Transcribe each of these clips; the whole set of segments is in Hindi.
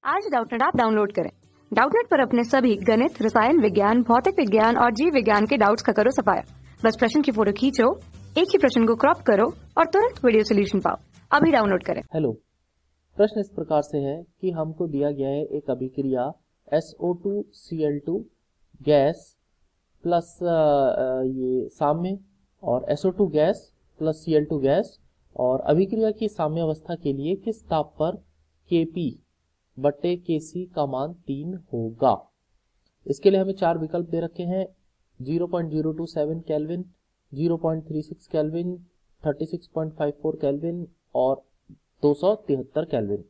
आज डाउटनेट ऐप डाउनलोड करें। डाउटनेट पर अपने सभी गणित, रसायन विज्ञान, भौतिक विज्ञान और जीव विज्ञान के डाउट्स का करो सफाया। बस प्रश्न की फोटो खींचो, एक ही प्रश्न को क्रॉप करो और तुरंत वीडियो सोल्यूशन पाओ। अभी डाउनलोड करें। हेलो, प्रश्न इस प्रकार से है कि हमको दिया गया है एक अभिक्रिया SO2Cl2 गैस प्लस ये साम्य और SO2 gas plus Cl2 gas, और अभिक्रिया की साम्य अवस्था के लिए किस ताप पर Kp बटे Kc का मान 3 होगा। इसके लिए हमें 4 विकल्प दे रखे हैं: 0.027 केल्विन, 0.36 केल्विन, 36.54 केल्विन और 273 केल्विन।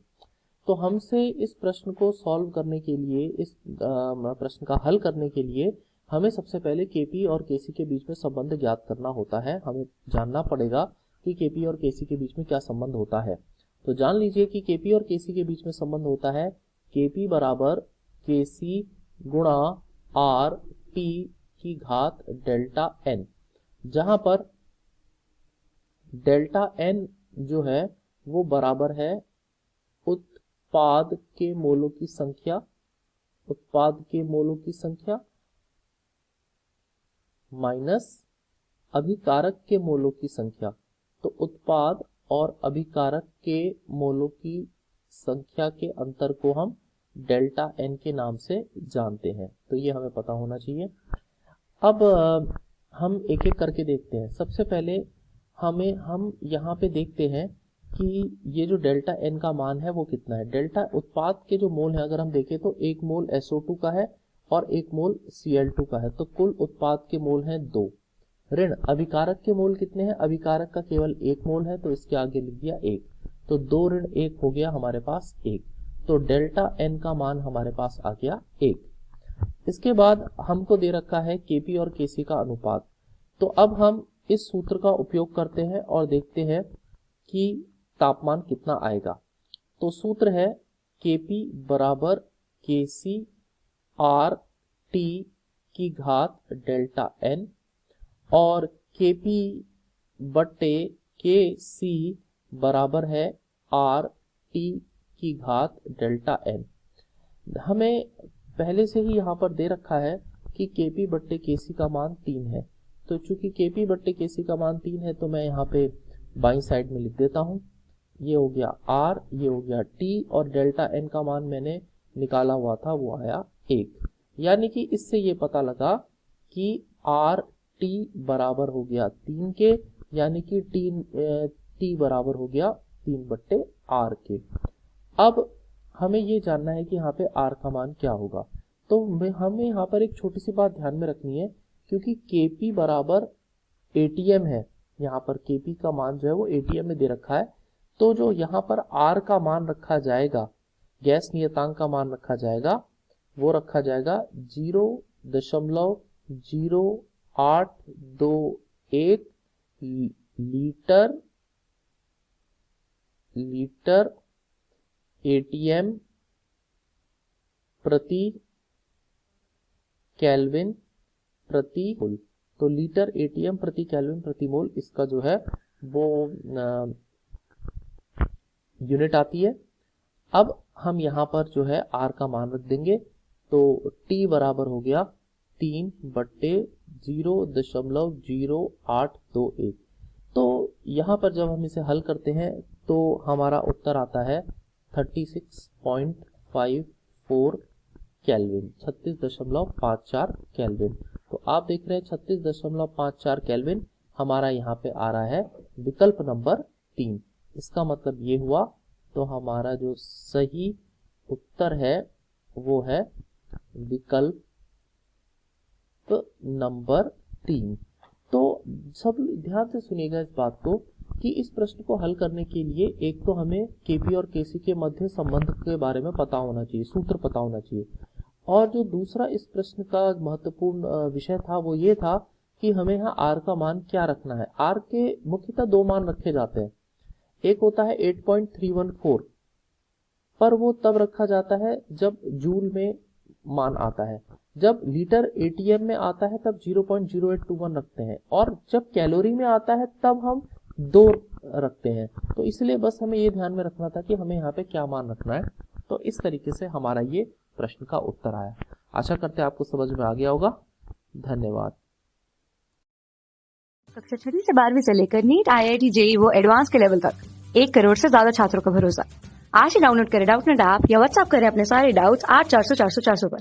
तो हमसे इस प्रश्न को सॉल्व करने के लिए, इस प्रश्न का हल करने के लिए हमें सबसे पहले Kp और Kc के बीच में संबंध ज्ञात करना होता है। हमें जानना पड़ेगा कि Kp और Kc के बीच में क्या संबंध होता है। तो जान लीजिए कि Kp और Kc के बीच में संबंध होता है Kp बराबर Kc गुणा R T की घात डेल्टा n, जहां पर डेल्टा n जो है वो बराबर है उत्पाद के मोलों की संख्या माइनस अभिकारक के मोलों की संख्या। तो उत्पाद और अभिकारक के मोलों की संख्या के अंतर को हम डेल्टा n के नाम से जानते हैं। तो ये हमें पता होना चाहिए। अब हम एक एक करके देखते हैं। सबसे पहले हम यहाँ पे देखते हैं कि ये जो डेल्टा n का मान है वो कितना है। डेल्टा उत्पाद के जो मोल है, अगर हम देखें तो 1 मोल SO2 का है और 1 मोल Cl2 का है, तो कुल उत्पाद के मोल हैं 2। ऋण अभिकारक के मोल कितने हैं? अभिकारक का केवल 1 मोल है, तो इसके आगे लिख दिया 1, तो 2 ऋण 1 हो गया हमारे पास 1। तो डेल्टा n का मान हमारे पास आ गया 1। इसके बाद हमको दे रखा है Kp और Kc का अनुपात। तो अब हम इस सूत्र का उपयोग करते हैं और देखते हैं कि तापमान कितना आएगा। तो सूत्र है Kp बराबर Kc R T की घात डेल्टा n और Kp बटे Kc बराबर है R T की घात डेल्टा n। हमें पहले से ही यहाँ पर दे रखा है कि Kp बट्टे Kc का मान 3 है। तो चूंकि Kp बट्टे Kc का मान 3 है, तो मैं यहाँ पे बाईं साइड में लिख देता हूँ। ये हो गया R, ये हो गया T, और डेल्टा n का मान मैंने निकाला हुआ था, वो आया 1। यानी कि इससे ये पता लगा कि R T बराबर हो गया 3 के, यानी कि T बराबर हो गया 3 बट्टे R के। अब हमें ये जानना है कि यहाँ पे R का मान क्या होगा। तो हमें यहाँ पर एक छोटी सी बात ध्यान में रखनी है, क्योंकि Kp बराबर ATM है। यहाँ पर Kp का मान जो है वो ATM में दे रखा है। तो जो यहाँ पर R का मान रखा जाएगा, गैस नियतांक का मान रखा जाएगा, वो रखा जाएगा 0.0821 लीटर ATM प्रति केल्विन प्रति मोल। तो लीटर ATM प्रति केल्विन प्रति मोल इसका जो है वो यूनिट आती है। अब हम यहाँ पर जो है R का मान रख देंगे। तो T बराबर हो गया 3 बट्टे 0.0821। तो यहाँ पर जब हम इसे हल करते हैं तो हमारा उत्तर आता है 36.54 केल्विन, 36.54 केल्विन। तो आप देख रहे हैं 36.54 केल्विन हमारा यहाँ पे आ रहा है विकल्प नंबर 3। इसका मतलब ये हुआ, तो हमारा जो सही उत्तर है वो है विकल्प नंबर 3। तो सब ध्यान से सुनिएगा इस बात को कि इस प्रश्न को हल करने के लिए एक तो हमें Kp और Kc के मध्य संबंध के बारे में पता होना चाहिए, सूत्र पता होना चाहिए। और जो दूसरा इस प्रश्न का महत्वपूर्ण विषय था वो ये था कि हमें यहाँ R का मान क्या रखना है। R के मुख्यतः 2 मान रखे जाते हैं। एक होता है 8.314, पर वो तब रखा जाता है जब जूल में मान आता है। जब लीटर ATM में आता है तब 0.0821 रखते हैं, और जब कैलोरी में आता है तब हम 2 रखते हैं। तो इसलिए बस हमें ये ध्यान में रखना था कि हमें यहाँ पे क्या मान रखना है। तो इस तरीके से हमारा ये प्रश्न का उत्तर आया। आशा करते हैं आपको समझ में आ गया होगा। धन्यवाद। कक्षा 6 से 12वीं से लेकर नीट, IIT, JEE वो एडवांस के लेवल तक 1 करोड़ से ज्यादा छात्रों का भरोसा। आज ही डाउनलोड करें डाउटनेट ऐप या व्हाट्सएप करें अपने सारे डाउट्स 8400 400 400 पर।